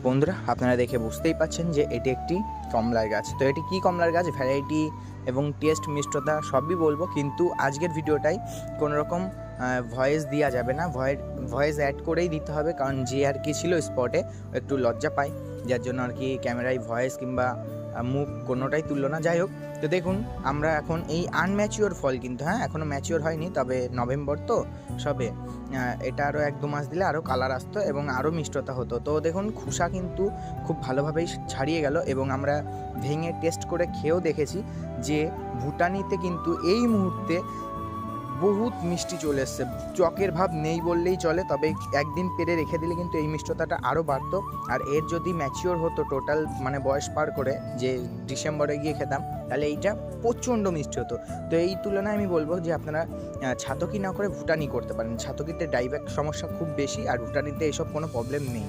বন্ধুরা, আপনারা দেখে বুঝতেই পাচ্ছেন যে এটি একটি কমলার গাছ। তো এটি কি কমলার গাছ, ভ্যারাইটি এবং টেস্ট, মিষ্টতা সবই বলবো, কিন্তু আজকের ভিডিওটায় কোনো রকম ভয়েস দেওয়া যাবে না। ভয়েস অ্যাড করেই দিতে হবে, কারণ যে আর কি ছিল স্পটে একটু লজ্জা পায়, যার জন্য আর কি ক্যামেরায় ভয়েস কিংবা মুখ কোনোটাই তুললো না। যাই হোক, তো দেখুন আমরা এখন এই আনম্যাচিওর ফল, কিন্তু এখনও ম্যাচিওর হয়নি, তবে নভেম্বর তো সবে, এটা আরও 1-2 মাস দিলে আরও কালার আসতো এবং আরও মিষ্টতা হতো। তো দেখুন খোসা কিন্তু খুব ভালোভাবেই ছাড়িয়ে গেল এবং আমরা ভেঙে টেস্ট করে খেয়েও দেখেছি যে ভুটানিতে কিন্তু এই মুহূর্তে বহুত মিষ্টি চলে এসছে, চকের ভাব নেই বললেই চলে। তবে একদিন পেরে রেখে দিলে কিন্তু এই মিষ্টতাটা আরও বাড়তো। আর এর যদি ম্যাচিওর হতো টোটাল, মানে বয়স পার করে, যে ডিসেম্বরে গিয়ে খেতাম, তাহলে এইটা প্রচণ্ড মিষ্টি হতো। তো এই তুলনায় আমি বলবো যে আপনারা ছাতকি না করে ভুটানি করতে পারেন। ছাতকিতে ডাইব্যাক সমস্যা খুব বেশি, আর ভুটানিতে এসব কোনো প্রবলেম নেই।